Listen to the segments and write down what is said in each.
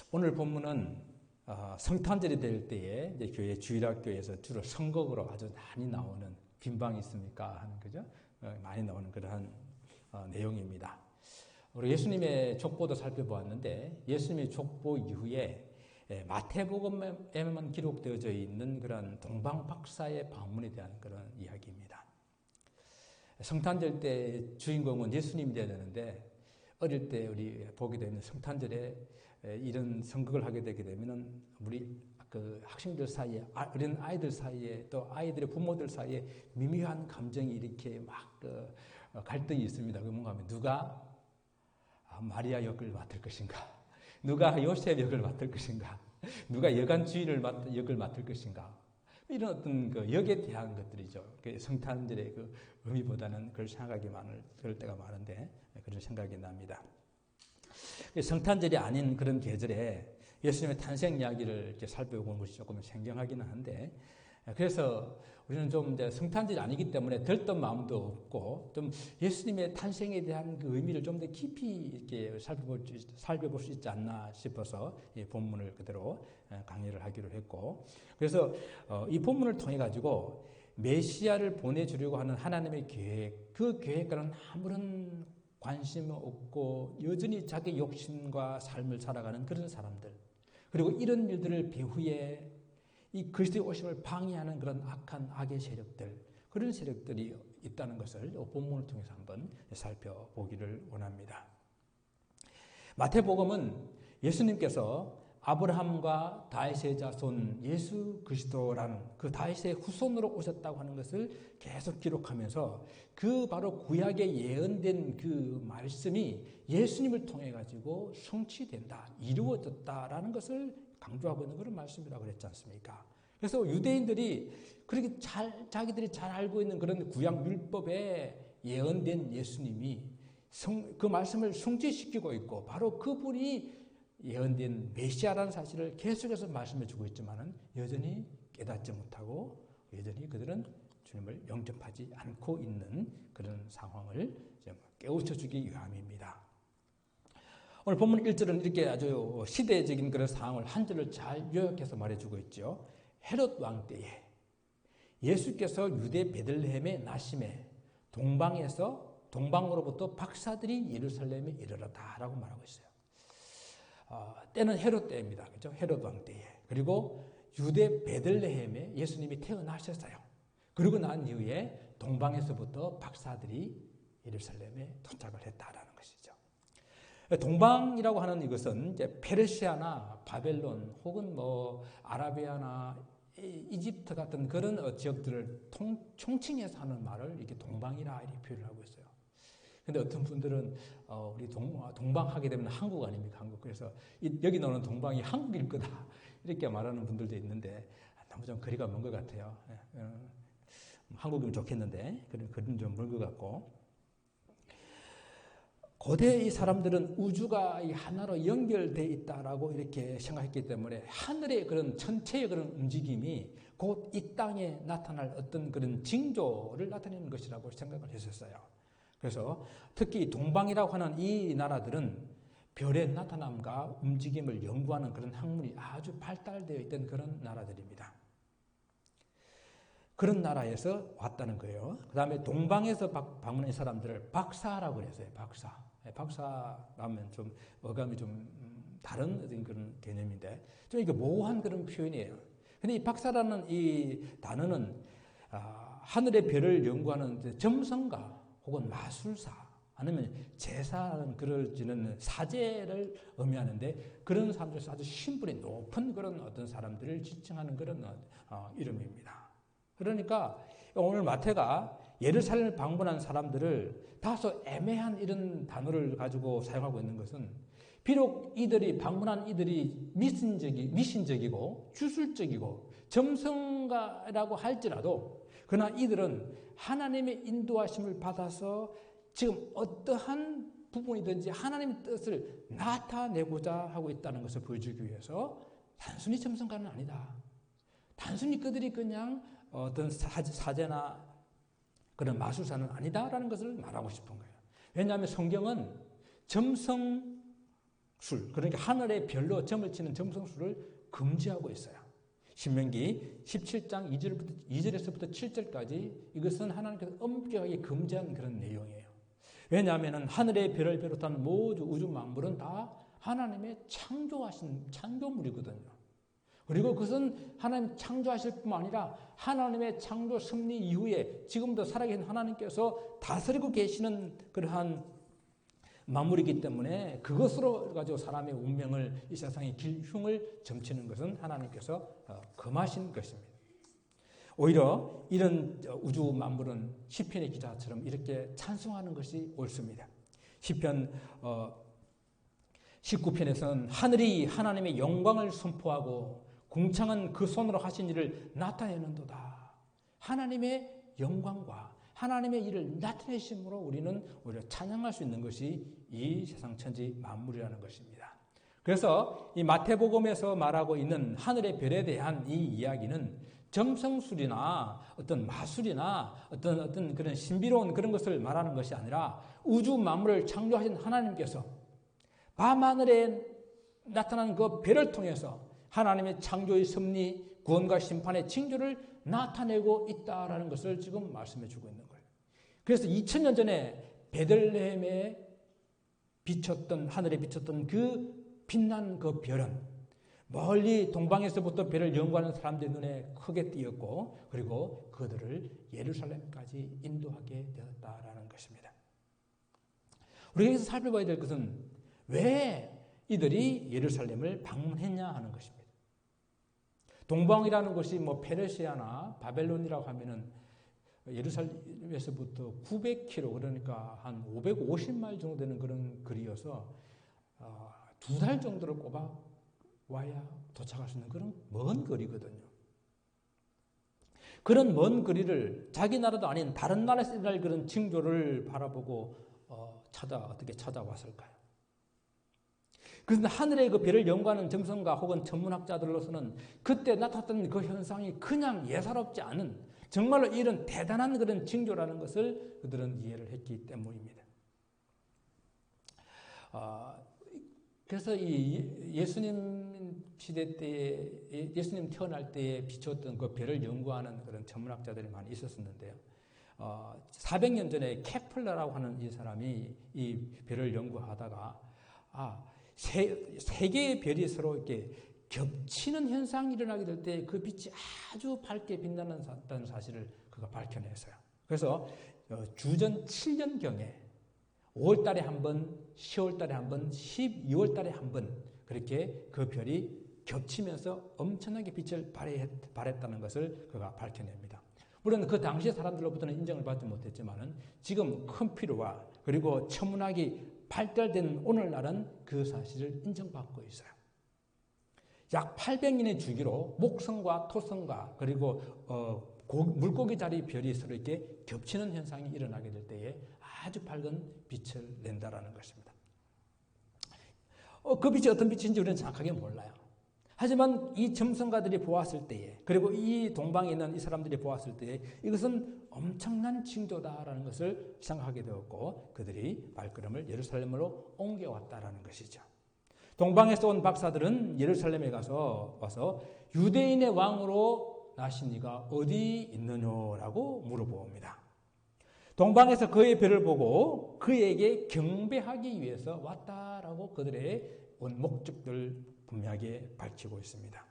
오늘 본문은 성탄절이 될 때에 이제 교회 주일학교에서 주로 선곡으로 아주 많이 나오는 빈방이 있습니까 하는 거죠. 많이 나오는 그러한 내용입니다. 우리 예수님의 족보도 살펴보았는데 예수님의 족보 이후에 마태복음에만 기록되어져 있는 그런 동방박사의 방문에 대한 그런 이야기입니다. 성탄절 때 주인공은 예수님이 되어야 되는데 어릴 때 우리 보게 되면 성탄절에 이런 선곡을 하게 되게 되면은 우리 그 학생들 사이에 어린 아이들 사이에 또 아이들의 부모들 사이에 미묘한 감정이 이렇게 막 갈등이 있습니다. 그 뭔가 하면 누가 마리아 역을 맡을 것인가, 누가 요셉 역을 맡을 것인가, 누가 여간 주인을 역을 맡을 것인가, 이런 어떤 그 역에 대한 것들이죠. 성탄절의 그 의미보다는 그걸 생각하기 그럴 때가 많은데 그런 생각이 납니다. 성탄절이 아닌 그런 계절에 예수님의 탄생 이야기를 이렇게 살펴보는 것이 조금 생경하기는 한데, 그래서 우리는 좀 이제 성탄절이 아니기 때문에 들떴던 마음도 없고, 좀 예수님의 탄생에 대한 그 의미를 좀 더 깊이 이렇게 살펴볼 수 있지 않나 싶어서 이 본문을 그대로 강의를 하기로 했고, 그래서 이 본문을 통해 가지고 메시아를 보내주려고 하는 하나님의 계획, 그 계획과는 아무런 관심 없고 여전히 자기 욕심과 삶을 살아가는 그런 사람들, 그리고 이런 일들을 배후에 이 그리스도의 오심을 방해하는 그런 악한 악의 세력들, 그런 세력들이 있다는 것을 본문을 통해서 한번 살펴보기를 원합니다. 마태복음은 예수님께서 아브라함과 다윗의 자손 예수 그리스도라는 그 다윗의 후손으로 오셨다고 하는 것을 계속 기록하면서 그 바로 구약에 예언된 그 말씀이 예수님을 통해 가지고 성취된다, 이루어졌다라는 것을 강조하고 있는 그런 말씀이라고 그랬지 않습니까? 그래서 유대인들이 그렇게 자기들이 잘 알고 있는 그런 구약 율법에 예언된 예수님이 그 말씀을 성취시키고 있고, 바로 그분이 예언된 메시아라는 사실을 계속해서 말씀해 주고 있지만은 여전히 깨닫지 못하고 여전히 그들은 주님을 영접하지 않고 있는 그런 상황을 깨우쳐 주기 위함입니다. 오늘 본문 1절은 이렇게 아주 시대적인 그런 상황을 한 절을 잘 요약해서 말해주고 있죠. 헤롯 왕 때에 예수께서 유대 베들레헴에 나심에 동방으로부터 박사들이 예루살렘에 이르렀다라고 말하고 있어요. 때는 헤롯 때입니다. 그렇죠? 헤롯 왕 때에. 그리고 유대 베들레헴에 예수님이 태어나셨어요. 그러고 난 이후에 동방에서부터 박사들이 예루살렘에 도착을 했다라는 것이죠. 동방이라고 하는 이것은 이제 페르시아나 바벨론 혹은 뭐 아라비아나 이집트 같은 그런 지역들을 총칭해서 하는 말을 이렇게 동방이라 이렇게 표현을 하고 있어요. 근데 어떤 분들은 우리 동방 하게 되면 한국 아닙니까? 한국. 그래서 여기 나오는 동방이 한국일 거다 이렇게 말하는 분들도 있는데 너무 좀 거리가 먼 것 같아요. 한국이면 좋겠는데 그런 좀 먼 것 같고, 고대 이 사람들은 우주가 하나로 연결되어 있다라고 이렇게 생각했기 때문에 하늘의 그런 전체의 그런 움직임이 곧 이 땅에 나타날 어떤 그런 징조를 나타내는 것이라고 생각을 했었어요. 그래서 특히 동방이라고 하는 이 나라들은 별의 나타남과 움직임을 연구하는 그런 학문이 아주 발달되어 있던 그런 나라들입니다. 그런 나라에서 왔다는 거예요. 그 다음에 동방에서 방문한 사람들을 박사라고 그랬어요. 박사라면 좀 어감이 좀 다른 어떤 그런 개념인데 좀 이게 모호한 그런 표현이에요. 근데 이 박사라는 이 단어는 하늘의 별을 연구하는 점성가 혹은 마술사 아니면 제사라는 글을 지는 사제를 의미하는데, 그런 사람들에서 아주 신분이 높은 그런 어떤 사람들을 지칭하는 그런 이름입니다. 그러니까 오늘 마태가 예루살렘을 방문한 사람들을 다소 애매한 이런 단어를 가지고 사용하고 있는 것은, 비록 방문한 이들이 미신적이고 주술적이고 점성가라고 할지라도, 그러나 이들은 하나님의 인도하심을 받아서 지금 어떠한 부분이든지 하나님의 뜻을 나타내고자 하고 있다는 것을 보여주기 위해서 단순히 점성가는 아니다. 단순히 그들이 그냥 어떤 사제나 그런 마술사는 아니다라는 것을 말하고 싶은 거예요. 왜냐하면 성경은 점성을 술, 그러니까 하늘의 별로 점을 치는 점성술을 금지하고 있어요. 신명기 17장 2절에서부터 7절까지 이것은 하나님께서 엄격하게 금지한 그런 내용이에요. 왜냐하면 하늘의 별을 비롯한 모든 우주 만물은 다 하나님의 창조하신 창조물이거든요. 그리고 그것은 하나님 창조하실 뿐만 아니라 하나님의 창조 섭리 이후에 지금도 살아계신 하나님께서 다스리고 계시는 그러한 만물이기 때문에 그것으로 가지고 사람의 운명을 이 세상의 흉을 점치는 것은 하나님께서 금하신 것입니다. 오히려 이런 우주 만물은 시편의 기자처럼 이렇게 찬송하는 것이 옳습니다. 시편 19편에서는 하늘이 하나님의 영광을 선포하고 궁창은 그 손으로 하신 일을 나타내는도다. 하나님의 영광과 하나님의 일을 나타내심으로 우리는 오히려 찬양할 수 있는 것이 이 세상 천지 만물이라는 것입니다. 그래서 이 마태복음에서 말하고 있는 하늘의 별에 대한 이 이야기는 점성술이나 어떤 마술이나 어떤 그런 신비로운 그런 것을 말하는 것이 아니라 우주 만물을 창조하신 하나님께서 밤하늘에 나타난 그 별을 통해서 하나님의 창조의 섭리, 구원과 심판의 징조를 나타내고 있다라는 것을 지금 말씀해 주고 있는 거예요. 그래서 2000년 전에 베들레헴에 비쳤던, 하늘에 비쳤던 그 빛난 그 별은 멀리 동방에서부터 별을 연구하는 사람들의 눈에 크게 띄었고, 그리고 그들을 예루살렘까지 인도하게 되었다라는 것입니다. 우리가 여기서 살펴봐야 될 것은 왜 이들이 예루살렘을 방문했냐 하는 것입니다. 동방이라는 것이 뭐 페르시아나 바벨론이라고 하면은 예루살렘에서부터 900km, 그러니까 한 550마일 정도 되는 그런 거리여서 2달 정도를 꼽아 와야 도착할 수 있는 그런 먼 거리거든요. 그런 먼 거리를 자기 나라도 아닌 다른 나라에서 일어날 그런 징조를 바라보고 어떻게 찾아왔을까요? 그런데 하늘의 그 별을 연구하는 점성가 혹은 천문학자들로서는 그때 나타났던 그 현상이 그냥 예사롭지 않은 정말로 이런 대단한 그런 징조라는 것을 그들은 이해를 했기 때문입니다. 그래서 이 예수님 시대 때에, 예수님 태어날 때에 비추었던 그 별을 연구하는 그런 천문학자들이 많이 있었는데요. 400년 전에 케플러라고 하는 이 사람이 이 별을 연구하다가 세 개의 별이 서로 이렇게 겹치는 현상이 일어나게 될 때 그 빛이 아주 밝게 빛나는 사실을 그가 밝혀냈어요. 그래서 주전 7년경에 5월달에 한 번, 10월달에 한 번, 12월달에 한 번 그렇게 그 별이 겹치면서 엄청나게 빛을 발했다는 것을 그가 밝혀냅니다. 물론 그 당시 사람들로부터는 인정을 받지 못했지만은 지금 컴퓨터와 그리고 천문학이 발달된 오늘날은 그 사실을 인정받고 있어요. 약 800년의 주기로 목성과 토성과 그리고 물고기 자리 별이 서로 이렇게 겹치는 현상이 일어나게 될 때에 아주 밝은 빛을 낸다라는 것입니다. 그 빛이 어떤 빛인지 우리는 정확하게 몰라요. 하지만 이 점성가들이 보았을 때에, 그리고 이 동방에 있는 이 사람들이 보았을 때에 이것은 엄청난 징조다라는 것을 생각하게 되었고 그들이 발걸음을 예루살렘으로 옮겨왔다라는 것이죠. 동방에서 온 박사들은 예루살렘에 와서 유대인의 왕으로 나신 이가 어디 있느냐라고 물어봅니다. 동방에서 그의 별을 보고 그에게 경배하기 위해서 왔다라고 그들의 온 목적들 분명하게 밝히고 있습니다.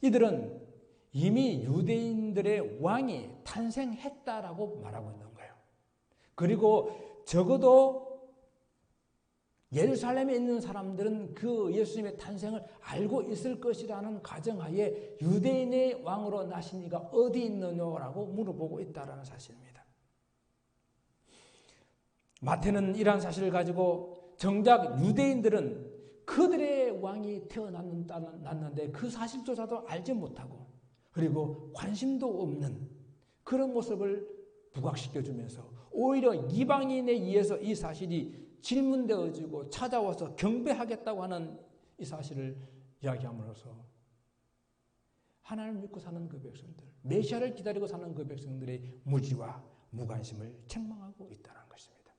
이들은 이미 유대인들의 왕이 탄생했다라고 말하고 있는 거예요. 그리고 적어도 예루살렘에 있는 사람들은 그 예수님의 탄생을 알고 있을 것이라는 가정하에 유대인의 왕으로 나신 이가 어디 있느냐라고 물어보고 있다는 사실입니다. 마태는 이러한 사실을 가지고 정작 유대인들은 그들의 왕이 태어났는데 그 사실조차도 알지 못하고 그리고 관심도 없는 그런 모습을 부각시켜주면서 오히려 이방인에 의해서 이 사실이 질문되어지고 찾아와서 경배하겠다고 하는 이 사실을 이야기함으로써 하나님을 믿고 사는 그 백성들, 메시아를 기다리고 사는 그 백성들의 무지와 무관심을 책망하고 있다는 것입니다.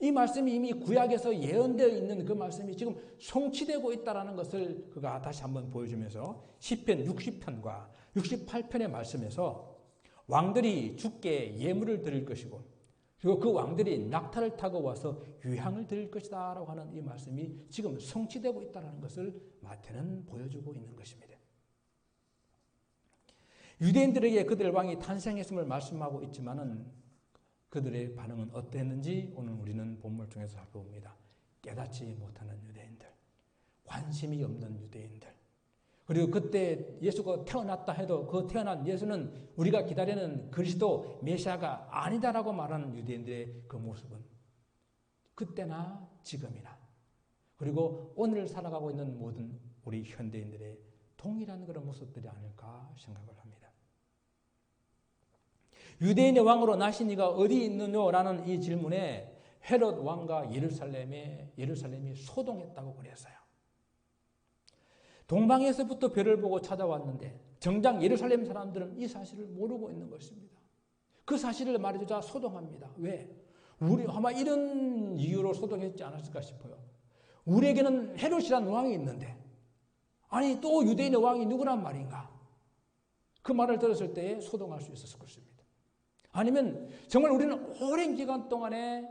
이 말씀이 이미 구약에서 예언되어 있는 그 말씀이 지금 성취되고 있다는 것을 그가 다시 한번 보여주면서 시편 60편과 68편의 말씀에서 왕들이 주께 예물을 드릴 것이고 그리고 그 왕들이 낙타를 타고 와서 유향을 드릴 것이다 라고 하는 이 말씀이 지금 성취되고 있다는 것을 마태는 보여주고 있는 것입니다. 유대인들에게 그들 왕이 탄생했음을 말씀하고 있지만은 그들의 반응은 어땠는지 오늘 우리는 본문을 통해서 살펴봅니다. 깨닫지 못하는 유대인들, 관심이 없는 유대인들, 그리고 그때 예수가 태어났다 해도 그 태어난 예수는 우리가 기다리는 그리스도 메시아가 아니다라고 말하는 유대인들의 그 모습은 그때나 지금이나 그리고 오늘 살아가고 있는 모든 우리 현대인들의 동일한 그런 모습들이 아닐까 생각을 합니다. 유대인의 왕으로 나신 이가 어디 있느냐라는 이 질문에 헤롯 왕과 예루살렘이 소동했다고 그랬어요. 동방에서부터 별을 보고 찾아왔는데 정작 예루살렘 사람들은 이 사실을 모르고 있는 것입니다. 그 사실을 말해주자 소동합니다. 왜? 우리 아마 이런 이유로 소동했지 않았을까 싶어요. 우리에게는 헤롯이라는 왕이 있는데 아니 또 유대인의 왕이 누구란 말인가? 그 말을 들었을 때에 소동할 수 있었을 것입니다. 아니면 정말 우리는 오랜 기간 동안에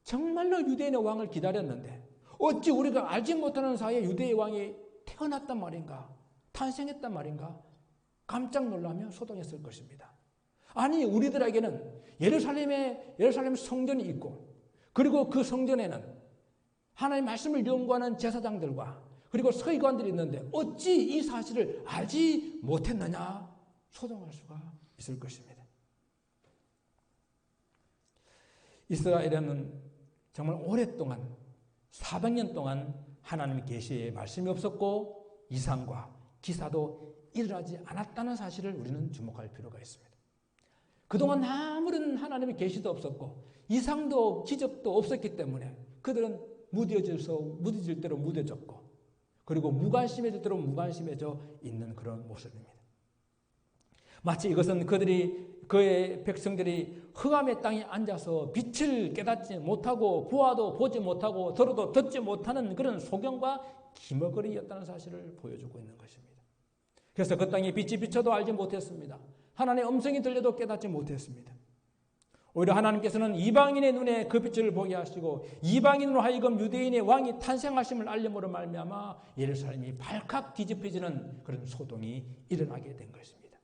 정말로 유대인의 왕을 기다렸는데 어찌 우리가 알지 못하는 사이에 유대의 왕이 태어났단 말인가? 탄생했단 말인가? 깜짝 놀라며 소동했을 것입니다. 아니 우리들에게는 예루살렘 성전이 있고 그리고 그 성전에는 하나님의 말씀을 연구하는 제사장들과 그리고 서기관들이 있는데 어찌 이 사실을 알지 못했느냐? 소동할 수가 있을 것입니다. 이스라엘에는 정말 오랫동안 400년 동안 하나님의 계시의 말씀이 없었고 이상과 기사도 일어나지 않았다는 사실을 우리는 주목할 필요가 있습니다. 그동안 아무런 하나님의 계시도 없었고 이상도 기적도 없었기 때문에 그들은 무뎌질 대로 무뎌졌고 그리고 무관심해질 대로 무관심해져 있는 그런 모습입니다. 마치 이것은 그의 백성들이 흑암의 땅에 앉아서 빛을 깨닫지 못하고 보아도 보지 못하고 들어도 듣지 못하는 그런 소경과 기머거리였다는 사실을 보여주고 있는 것입니다. 그래서 그 땅에 빛이 비쳐도 알지 못했습니다. 하나님의 음성이 들려도 깨닫지 못했습니다. 오히려 하나님께서는 이방인의 눈에 그 빛을 보게 하시고 이방인으로 하여금 유대인의 왕이 탄생하심을 알림으로 말미암아 예루살렘이 발칵 뒤집혀지는 그런 소동이 일어나게 된 것입니다.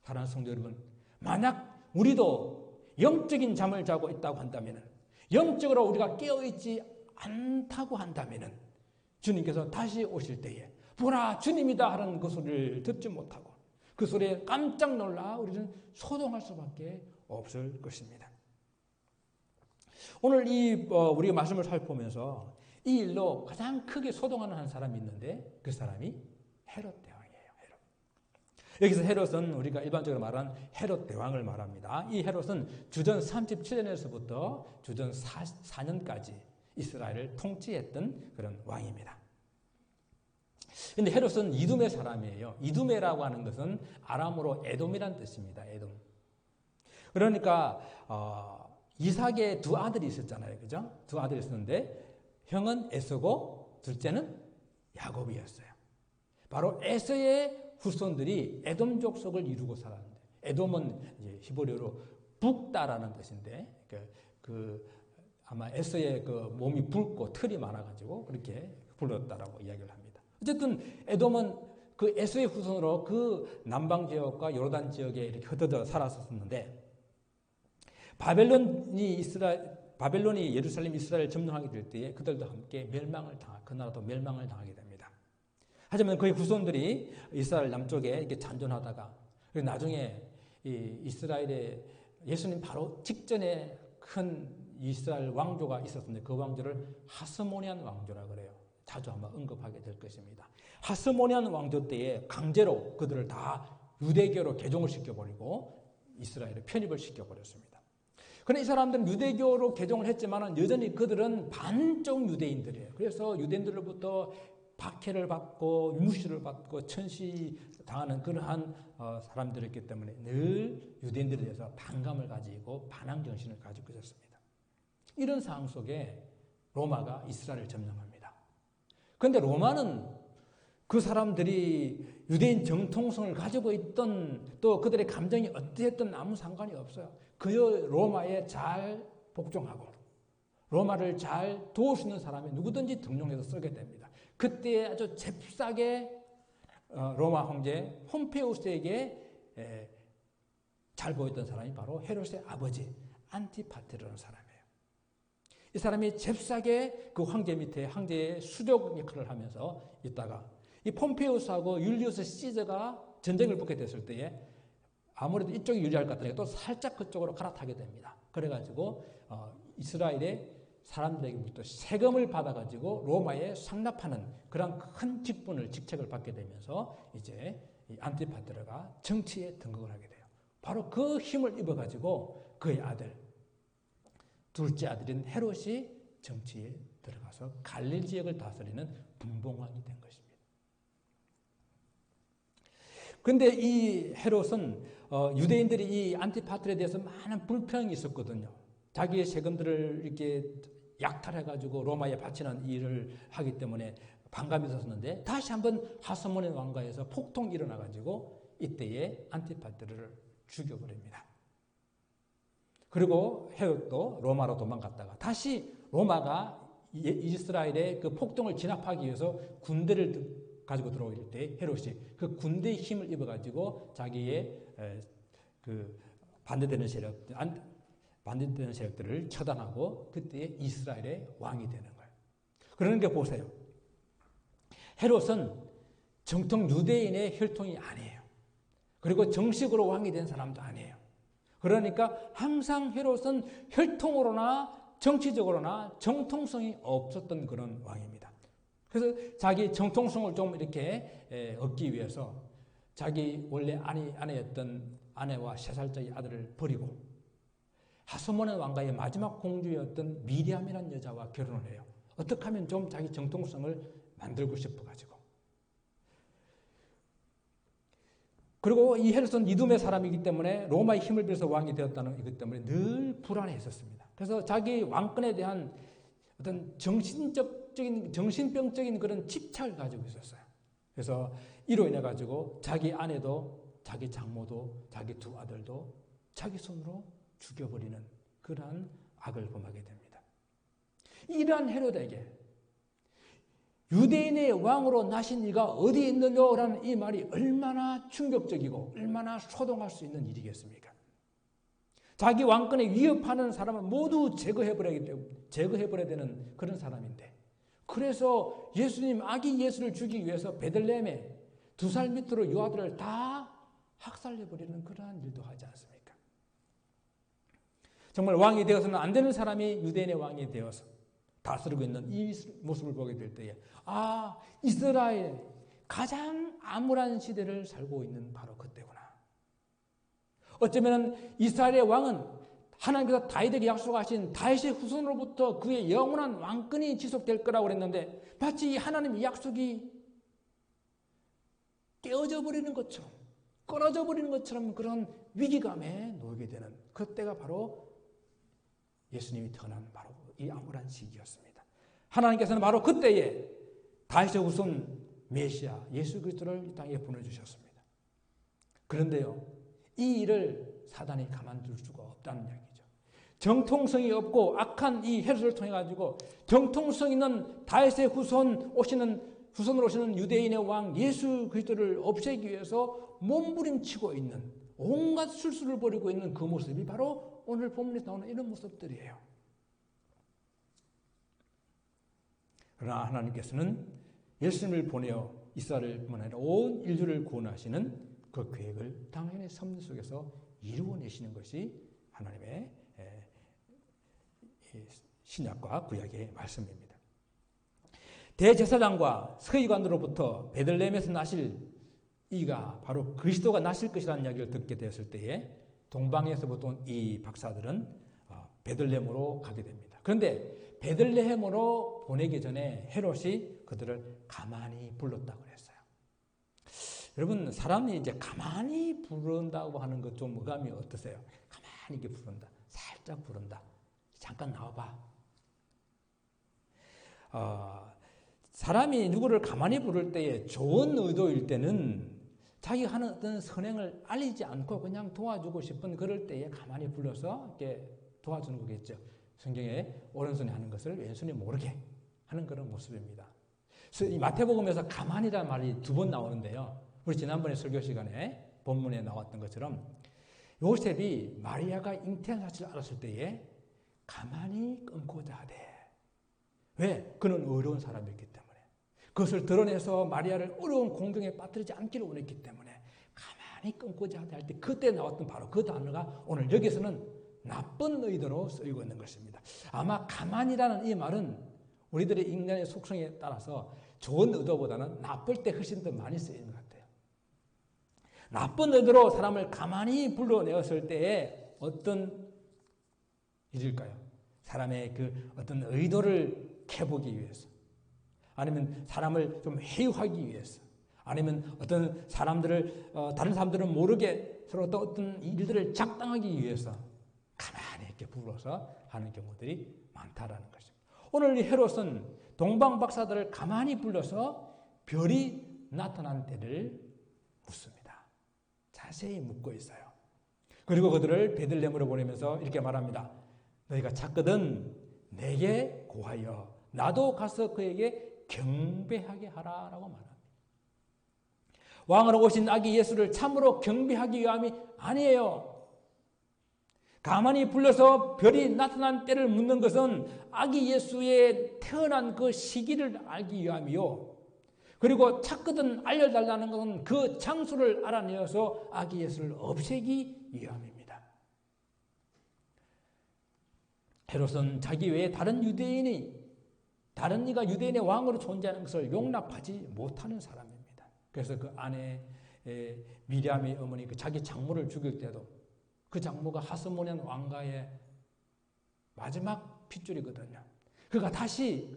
사랑하는 성도 여러분, 만약 우리도 영적인 잠을 자고 있다고 한다면 영적으로 우리가 깨어있지 않다고 한다면 주님께서 다시 오실 때에 보라 주님이다 하는 그 소리를 듣지 못하고 그 소리에 깜짝 놀라 우리는 소동할 수밖에 없을 것입니다. 오늘 우리가 말씀을 살펴보면서 이 일로 가장 크게 소동하는 한 사람이 있는데 그 사람이 헤롯 대왕이에요. 여기서 헤롯은 우리가 일반적으로 말하는 헤롯 대왕을 말합니다. 이 헤롯은 주전 37년에서부터 주전 4년까지 이스라엘을 통치했던 그런 왕입니다. 그런데 헤롯은 이두메 사람이에요. 이두메라고 하는 것은 아람어로 에돔이란 뜻입니다. 에돔. 그러니까 이삭의 두 아들이 있었잖아요. 그죠? 두 아들이 있었는데 형은 에서고 둘째는 야곱이었어요. 바로 에서의 후손들이 에돔 족속을 이루고 살았는데 에돔은 이제 히브리어로 붓다라는 뜻인데 아마 에서의 그 몸이 붉고 털이 많아가지고 그렇게 불렀다라고 이야기를 합니다. 어쨌든 에돔은 그 에서의 후손으로 그 남방 지역과 요르단 지역에 이렇게 흩어져 살았었는데 바벨론이 예루살렘 이스라엘을 점령하게 될 때에 그들도 함께 그 나라도 멸망을 당하게 됩니다. 하지만 그의 후손들이 이스라엘 남쪽에 이렇게 잔존하다가 나중에 이스라엘의 예수님 바로 직전에 큰 이스라엘 왕조가 있었는데 그 왕조를 하스모니안 왕조라 그래요. 자주 아마 언급하게 될 것입니다. 하스모니안 왕조 때에 강제로 그들을 다 유대교로 개종을 시켜버리고 이스라엘에 편입을 시켜버렸습니다. 그런데 이 사람들은 유대교로 개종을 했지만 여전히 그들은 반쪽 유대인들이에요. 그래서 유대인들로부터 박해를 받고 무시를 받고 천시당하는 그러한 사람들이었기 때문에 늘 유대인들에 대해서 반감을 가지고 반항정신을 가지고 있었습니다. 이런 상황 속에 로마가 이스라엘을 점령합니다. 그런데 로마는 그 사람들이 유대인 정통성을 가지고 있던 또 그들의 감정이 어떠했든 아무 상관이 없어요. 그 로마에 잘 복종하고 로마를 잘 도울 수 있는 사람이 누구든지 등용해서 쓰게 됩니다. 그때 아주 잽싸게 로마 황제 폼페우스에게 잘 보였던 사람이 바로 헤롯의 아버지 안티파트르라는 사람이에요. 이 사람이 잽싸게 그 황제 밑에 황제의 수족 역할을 하면서 있다가 이 폼페우스하고 율리우스 시저가 전쟁을 붙게 됐을 때에 아무래도 이쪽이 유리할 것 같으니까 또 살짝 그쪽으로 갈아타게 됩니다. 그래가지고 이스라엘의 사람들에게부터 세금을 받아가지고 로마에 상납하는 그런 큰 직책을 받게 되면서 이제 이 안티파트르가 정치에 등극을 하게 돼요. 바로 그 힘을 입어가지고 그의 아들, 둘째 아들인 헤롯이 정치에 들어가서 갈릴 지역을 다스리는 분봉왕이 된 것입니다. 그런데 이 헤롯은 유대인들이 이 안티파트르에 대해서 많은 불평이 있었거든요. 자기의 세금들을 이렇게 약탈해가지고 로마에 바치는 일을 하기 때문에 반감이 있었는데 다시 한번 하스모네 왕가에서 폭동이 일어나가지고 이때에 안티파트르를 죽여버립니다. 그리고 헤롯도 로마로 도망갔다가 다시 로마가 이스라엘의 그 폭동을 진압하기 위해서 군대를 가지고 들어올 때 헤롯이 그 군대의 힘을 입어가지고 자기의 그 반대되는 세력들을 처단하고 그때 이스라엘의 왕이 되는 거예요. 그러는 게 보세요. 헤롯은 정통 유대인의 혈통이 아니에요. 그리고 정식으로 왕이 된 사람도 아니에요. 그러니까 항상 헤롯은 혈통으로나 정치적으로나 정통성이 없었던 그런 왕입니다. 그래서 자기 정통성을 좀 이렇게 얻기 위해서 자기 원래 아내였던 아내와 3살짜리 아들을 버리고 하스모네 왕가의 마지막 공주였던 미리암이라는 여자와 결혼을 해요. 어떻게 하면 좀 자기 정통성을 만들고 싶어가지고. 그리고 이 헤롯은 이두메 사람이기 때문에 로마의 힘을 빌어서 왕이 되었다는 이것 때문에 늘 불안해했었습니다. 그래서 자기 왕권에 대한 어떤 정신병적인 그런 집착을 가지고 있었어요. 그래서 이로 인해 가지고 자기 아내도 자기 장모도 자기 두 아들도 자기 손으로 죽여버리는 그러한 악을 범하게 됩니다. 이러한 헤롯에게 유대인의 왕으로 나신 이가 어디 있느냐라는 이 말이 얼마나 충격적이고 얼마나 소동할 수 있는 일이겠습니까? 자기 왕권에 위협하는 사람은 모두 제거해버려야 되는 그런 사람인데 그래서 예수님 아기 예수를 죽이기 위해서 베들레헴에 2살 밑으로 유아들을 다 학살해버리는 그러한 일도 하지 않습니까? 정말 왕이 되어서는 안 되는 사람이 유대인의 왕이 되어서 다스리고 있는 이 모습을 보게 될 때에 이스라엘 가장 암울한 시대를 살고 있는 바로 그때구나. 어쩌면 이스라엘의 왕은 하나님께서 다윗에게 약속하신 다윗의 후손으로부터 그의 영원한 왕권이 지속될 거라고 그랬는데 마치 이 하나님의 약속이 깨어져 버리는 것처럼 끊어져 버리는 것처럼 그런 위기감에 놓이게 되는 그때가 바로 예수님이 태어난 바로 이 암울한 시기였습니다. 하나님께서는 바로 그때에 다윗의 후손 메시아 예수 그리스도를 이 땅에 보내주셨습니다. 그런데요, 이 일을 사단이 가만둘 수가 없다는 이야기죠. 정통성이 없고 악한 이 헤롯을 통해 가지고 정통성 있는 다윗의 후손으로 오시는 유대인의 왕 예수 그리스도를 없애기 위해서 몸부림치고 있는 온갖 술수를 벌이고 있는 그 모습이 바로 오늘 본문에서 나오는 이런 모습들이에요. 그러나 하나님께서는 예수님을 보내어 이스라엘뿐만 아니라 온 인류를 구원하시는 그 계획을 당연히 섭리 속에서 이루어내시는 것이 하나님의 신약과 구약의 말씀입니다. 대제사장과 서기관으로부터 베들레헴에서 나실 이가 바로 그리스도가 나실 것이라는 이야기를 듣게 되었을 때에 동방에서부터 이 박사들은 베들레헴으로 가게 됩니다. 그런데 베들레헴으로 보내기 전에 헤롯이 그들을 가만히 불렀다고 그랬어요. 여러분, 사람이 이제 가만히 부른다고 하는 것 좀 어감이 어떠세요? 가만히 이렇게 부른다. 살짝 부른다. 잠깐 나와봐. 사람이 누구를 가만히 부를 때에 좋은 의도일 때는 자기가 하는 어떤 선행을 알리지 않고 그냥 도와주고 싶은 그럴 때에 가만히 불러서 이렇게 도와주는 거겠죠. 성경에 오른손이 하는 것을 왼손이 모르게 하는 그런 모습입니다. 그래서 이 마태복음에서 가만히라는 말이 2번 나오는데요. 우리 지난번에 설교 시간에 본문에 나왔던 것처럼 요셉이 마리아가 잉태한 사실을 알았을 때에 가만히 끊고자 하되. 왜? 그는 의로운 사람이었기 때문에. 그것을 드러내서 마리아를 어려운 공경에 빠뜨리지 않기를 원했기 때문에 가만히 끊고자 하되 할 때 그때 나왔던 바로 그 단어가 오늘 여기서는 나쁜 의도로 쓰이고 있는 것입니다. 아마 가만히라는 이 말은 우리들의 인간의 속성에 따라서 좋은 의도보다는 나쁠 때 훨씬 더 많이 쓰이는 것 같아요. 나쁜 의도로 사람을 가만히 불러내었을 때에 어떤 일일까요? 사람의 그 어떤 의도를 캐보기 위해서, 아니면 사람을 좀 해유하기 위해서, 아니면 어떤 사람들을 다른 사람들은 모르게 서로 어떤 일들을 작당하기 위해서 가만히 이렇게 불러서 하는 경우들이 많다라는 것입니다. 오늘 이 헤롯은 동방 박사들을 가만히 불러서 별이 나타난 때를 묻습니다. 자세히 묻고 있어요. 그리고 그들을 베들레헴으로 보내면서 이렇게 말합니다. 너희가 찾거든 내게 고하여 나도 가서 그에게 경배하게 하라라고 말합니다. 왕으로 오신 아기 예수를 참으로 경배하기 위함이 아니에요. 가만히 불러서 별이 나타난 때를 묻는 것은 아기 예수의 태어난 그 시기를 알기 위함이요. 그리고 찾거든 알려달라는 것은 그 장소를 알아내어서 아기 예수를 없애기 위함입니다. 헤롯은 자기 외에 다른 이가 유대인의 왕으로 존재하는 것을 용납하지 못하는 사람입니다. 그래서 그 아내 미리암의 어머니 그 자기 장모를 죽일 때도 그 장모가 하스모니안 왕가의 마지막 핏줄이거든요. 그가 다시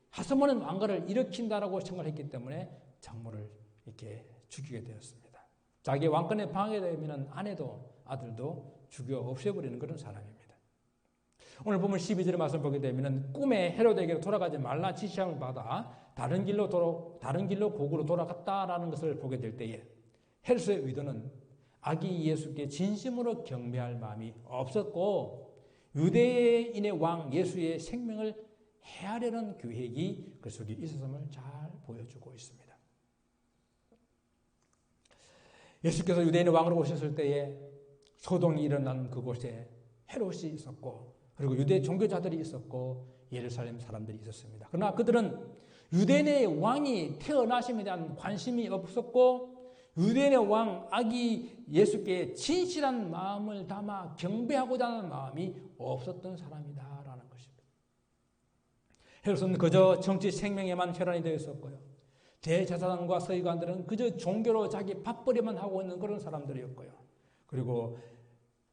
하스모니안 왕가를 일으킨다라고 생각했기 때문에 장모를 이렇게 죽이게 되었습니다. 자기 왕권에 방해되면 아내도 아들도 죽여 없애버리는 그런 사람입니다. 오늘 보면 12절의 말씀 보게 되면 꿈에 헤롯에게로 돌아가지 말라 지시함을 받아 다른 길로 고구로 돌아갔다라는 것을 보게 될 때에 헤롯의 의도는 아기 예수께 진심으로 경배할 마음이 없었고 유대인의 왕 예수의 생명을 해하려는 계획이 그 속에 있었음을 잘 보여주고 있습니다. 예수께서 유대인의 왕으로 오셨을 때에 소동이 일어난 그곳에 헤롯이 있었고 그리고 유대 종교자들이 있었고 예루살렘 사람들이 있었습니다. 그러나 그들은 유대인의 왕이 태어나심에 대한 관심이 없었고 유대인의 왕 아기 예수께 진실한 마음을 담아 경배하고자 하는 마음이 없었던 사람이다라는 것입니다. 헤롯은 그저 정치 생명에만 혈안이 되어 있었고요. 대제사장과 서기관들은 그저 종교로 자기 밥벌이만 하고 있는 그런 사람들이었고요. 그리고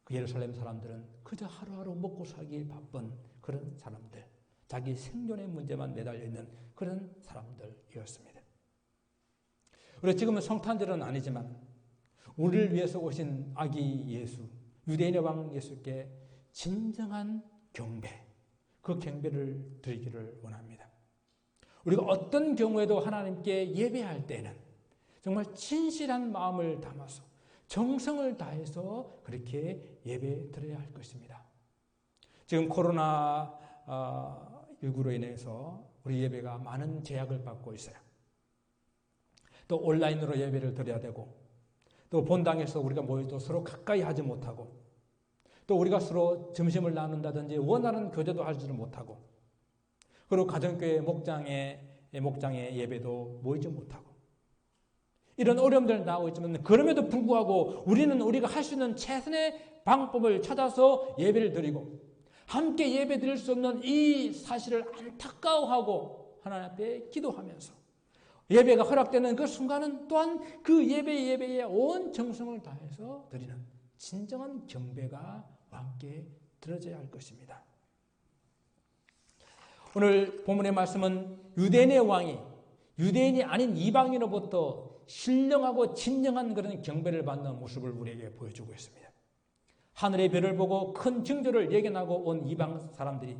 그 예루살렘 사람들은 그저 하루하루 먹고 살기 바쁜 그런 사람들, 자기 생존의 문제만 매달려 있는 그런 사람들이었습니다. 우리 지금은 성탄절은 아니지만 우리를 위해서 오신 아기 예수, 유대인의 왕 예수께 진정한 경배, 그 경배를 드리기를 원합니다. 우리가 어떤 경우에도 하나님께 예배할 때는 정말 진실한 마음을 담아서 정성을 다해서 그렇게 예배 드려야 할 것입니다. 지금 코로나19로 인해서 우리 예배가 많은 제약을 받고 있어요. 또 온라인으로 예배를 드려야 되고 또 본당에서 우리가 모여도 서로 가까이 하지 못하고 또 우리가 서로 점심을 나눈다든지 원하는 교제도 하지를 못하고 그리고 가정교회 목장의 예배도 모이지 못하고 이런 어려움들 나오고 있지만 그럼에도 불구하고 우리는 우리가 할 수 있는 최선의 방법을 찾아서 예배를 드리고 함께 예배 드릴 수 없는 이 사실을 안타까워하고 하나님 앞에 기도하면서 예배가 허락되는 그 순간은 또한 그 예배에 온 정성을 다해서 드리는 진정한 경배가 함께 드려져야 할 것입니다. 오늘 본문의 말씀은 유대인의 왕이 유대인이 아닌 이방인으로부터 신령하고 진정한 그런 경배를 받는 모습을 우리에게 보여주고 있습니다. 하늘의 별을 보고 큰 징조를 예견하고 온 이방 사람들이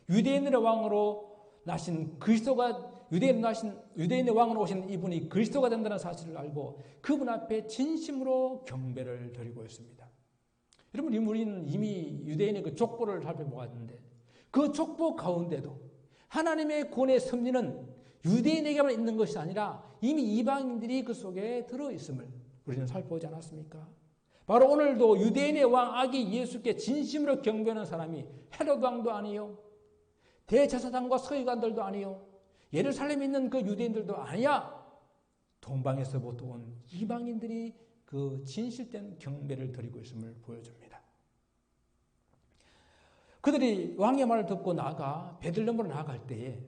유대인의 왕으로 나신 그리스도가 유대인의 왕으로 오신 이분이 그리스도가 된다는 사실을 알고 그분 앞에 진심으로 경배를 드리고 있습니다. 여러분, 우리는 이미 유대인의 그 족보를 살펴보았는데 그 족보 가운데도 하나님의 구원의 섭리는 유대인에게만 있는 것이 아니라 이미 이방인들이 그 속에 들어있음을 우리는 살펴보지 않았습니까? 바로 오늘도 유대인의 왕 아기 예수께 진심으로 경배하는 사람이 헤롯 왕도 아니요, 대제사장과 서기관들도 아니요, 예루살렘에 있는 그 유대인들도 아니야. 동방에서부터 온 이방인들이 그 진실된 경배를 드리고 있음을 보여줍니다. 그들이 왕의 말을 듣고 베들레헴으로 나아갈 때에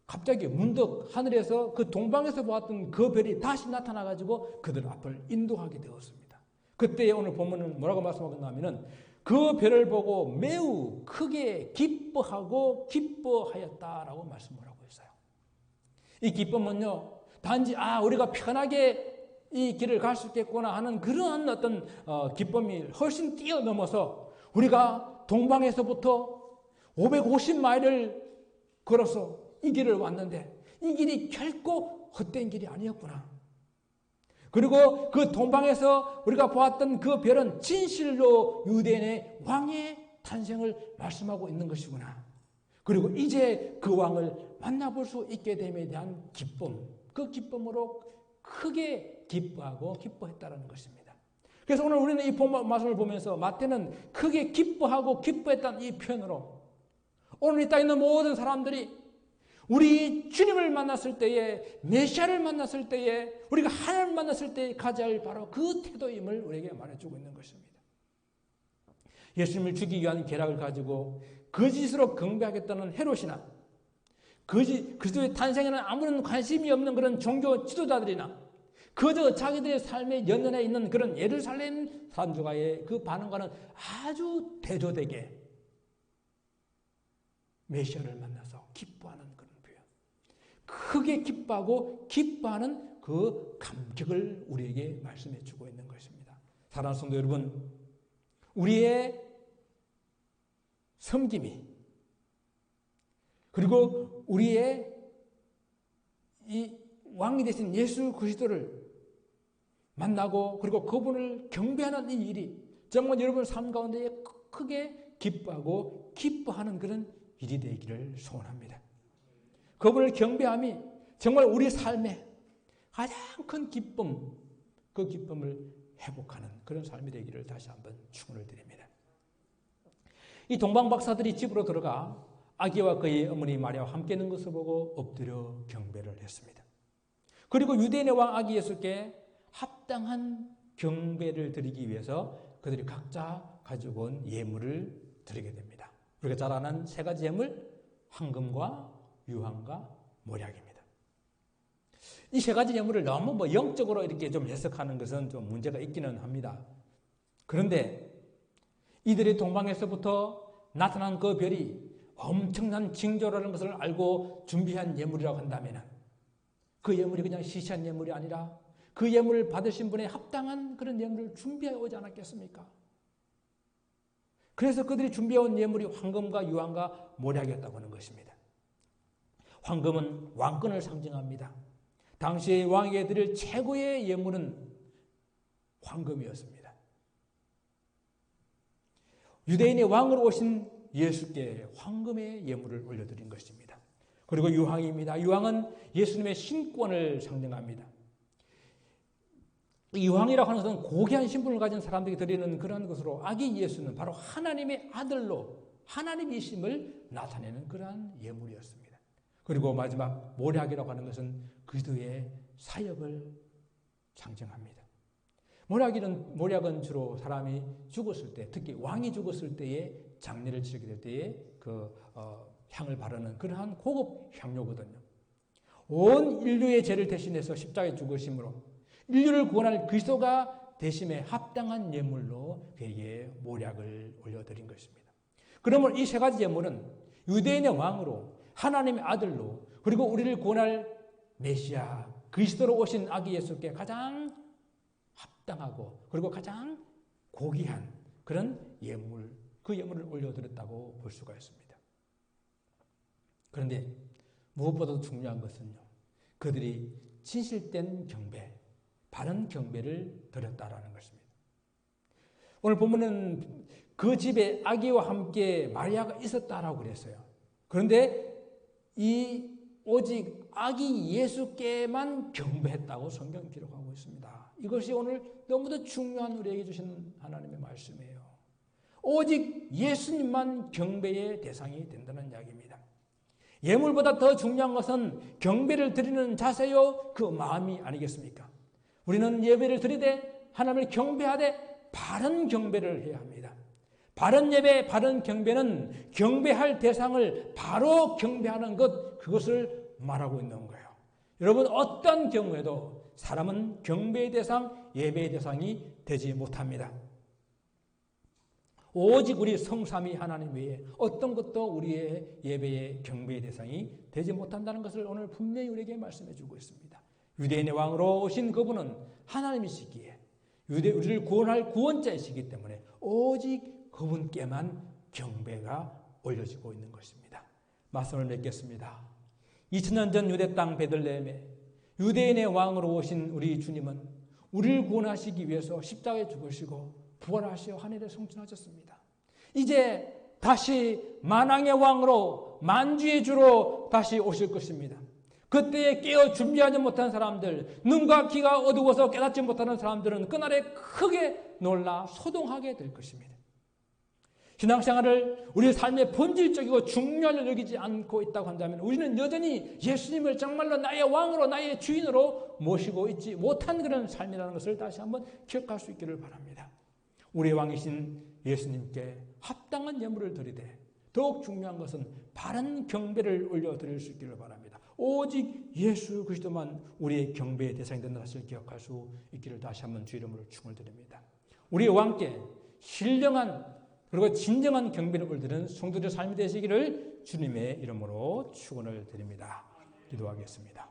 갑자기 문득 하늘에서 그 동방에서 보았던 그 별이 다시 나타나가지고 그들 앞을 인도하게 되었습니다. 그때 오늘 본문은 뭐라고 말씀하겠냐면은 그 별을 보고 매우 크게 기뻐하고 기뻐하였다라고 말씀을 하고 있어요. 이 기쁨은요, 단지 우리가 편하게 이 길을 갈 수 있겠구나 하는 그러한 어떤 기쁨이 훨씬 뛰어넘어서 우리가 동방에서부터 550마일을 걸어서 이 길을 왔는데 이 길이 결코 헛된 길이 아니었구나. 그리고 그 동방에서 우리가 보았던 그 별은 진실로 유대인의 왕의 탄생을 말씀하고 있는 것이구나. 그리고 이제 그 왕을 만나볼 수 있게 됨에 대한 기쁨, 그 기쁨으로 크게 기뻐하고 기뻐했다는 것입니다. 그래서 오늘 우리는 이 말씀을 보면서 마태는 크게 기뻐하고 기뻐했다는 이 표현으로 오늘 이 땅에 있는 모든 사람들이 우리 주님을 만났을 때에, 메시아를 만났을 때에, 우리가 하나님을 만났을 때에 가져야 할 바로 그 태도임을 우리에게 말해주고 있는 것입니다. 예수님을 죽이기 위한 계략을 가지고 거짓으로 경배하겠다는 헤롯이나 그리스도의 탄생에는 아무런 관심이 없는 그런 종교 지도자들이나 그저 자기들의 삶에 연연해 있는 그런 예루살렘 사람들과의 그 반응과는 아주 대조되게 메시아를 만나서 기뻐하는 그런 표현, 크게 기뻐하고 기뻐하는 그 감격을 우리에게 말씀해 주고 있는 것입니다. 사랑하는 성도 여러분, 우리의 섬김이 그리고 우리의 이 왕이 되신 예수 그리스도를 만나고 그리고 그분을 경배하는 이 일이 정말 여러분 삶 가운데 크게 기뻐하고 기뻐하는 그런 일이 되기를 소원합니다. 그분을 경배함이 정말 우리 삶에 가장 큰 기쁨, 그 기쁨을 회복하는 그런 삶이 되기를 다시 한번 축원을 드립니다. 이 동방 박사들이 집으로 들어가 아기와 그의 어머니 마리아와 함께 있는 것을 보고 엎드려 경배를 했습니다. 그리고 유대인의 왕 아기 예수께 합당한 경배를 드리기 위해서 그들이 각자 가지고 온 예물을 드리게 됩니다. 우리가 잘 아는 세 가지 예물, 황금과 유황과 몰약입니다. 이 세 가지 예물을 너무 영적으로 이렇게 좀 해석하는 것은 좀 문제가 있기는 합니다. 그런데 이들이 동방에서부터 나타난 그 별이 엄청난 징조라는 것을 알고 준비한 예물이라고 한다면 그 예물이 그냥 시시한 예물이 아니라 그 예물을 받으신 분의 합당한 그런 예물을 준비해 오지 않았겠습니까? 그래서 그들이 준비해온 예물이 황금과 유황과 몰약이었다고 하는 것입니다. 황금은 왕권을 상징합니다. 당시의 왕에게 드릴 최고의 예물은 황금이었습니다. 유대인의 왕으로 오신 예수께 황금의 예물을 올려드린 것입니다. 그리고 유황입니다. 유황은 예수님의 신권을 상징합니다. 유황이라고 하는 것은 고귀한 신분을 가진 사람들이 드리는 그런 것으로 아기 예수는 바로 하나님의 아들로 하나님이심을 나타내는 그러한 예물이었습니다. 그리고 마지막 몰약이라고 하는 것은 그리스도의 사역을 상징합니다. 몰약은 주로 사람이 죽었을 때, 특히 왕이 죽었을 때에 장례를 치르게 될 때에 향을 바르는 그러한 고급 향료거든요. 온 인류의 죄를 대신해서 십자가에 죽으심으로 인류를 구원할 그리스도가 대심에 합당한 예물로 그에게 몰약을 올려드린 것입니다. 그러면 이 세 가지 예물은 유대인의 왕으로 하나님의 아들로 그리고 우리를 구원할 메시아 그리스도로 오신 아기 예수께 가장 합당하고 그리고 가장 고귀한 그런 예물, 그 예물을 올려드렸다고 볼 수가 있습니다. 그런데 무엇보다도 중요한 것은요, 그들이 진실된 경배, 바른 경배를 드렸다라는 것입니다. 오늘 보면은 그 집에 아기와 함께 마리아가 있었다라고 그랬어요. 그런데 오직 아기 예수께만 경배했다고 성경 기록하고 있습니다. 이것이 오늘 너무도 중요한 우리에게 주시는 하나님의 말씀이에요. 오직 예수님만 경배의 대상이 된다는 이야기입니다. 예물보다 더 중요한 것은 경배를 드리는 자세요, 그 마음이 아니겠습니까? 우리는 예배를 드리되 하나님을 경배하되 바른 경배를 해야 합니다. 바른 예배, 바른 경배는 경배할 대상을 바로 경배하는 것, 그것을 말하고 있는 거예요. 여러분, 어떤 경우에도 사람은 경배의 대상, 예배의 대상이 되지 못합니다. 오직 우리 성삼위 하나님 외에 어떤 것도 우리의 예배의 경배의 대상이 되지 못한다는 것을 오늘 분명히 우리에게 말씀해 주고 있습니다. 유대인의 왕으로 오신 그분은 하나님이시기에 우리를 구원할 구원자이시기 때문에 오직 그분께만 경배가 올려지고 있는 것입니다. 말씀을 맺겠습니다. 2000년 전 유대 땅 베들레헴에 유대인의 왕으로 오신 우리 주님은 우리를 구원하시기 위해서 십자가에 죽으시고 부활하시어 하늘에 승천하셨습니다. 이제 다시 만왕의 왕으로 만주의 주로 다시 오실 것입니다. 그때에 깨어 준비하지 못한 사람들, 눈과 귀가 어두워서 깨닫지 못하는 사람들은 그날에 크게 놀라 소동하게 될 것입니다. 신앙생활을 우리 삶의 본질적이고 중요하게 여기지 않고 있다고 한다면 우리는 여전히 예수님을 정말로 나의 왕으로 나의 주인으로 모시고 있지 못한 그런 삶이라는 것을 다시 한번 기억할 수 있기를 바랍니다. 우리의 왕이신 예수님께 합당한 예물을 드리되 더욱 중요한 것은 바른 경배를 올려드릴 수 있기를 바랍니다. 오직 예수 그리스도만 우리의 경배의 대상이 된다는 사실을 기억할 수 있기를 다시 한번 주 이름으로 축원을 드립니다. 우리의 왕께 신령한 그리고 진정한 경배를 올리는 성도들의 삶이 되시기를 주님의 이름으로 축원을 드립니다. 기도하겠습니다.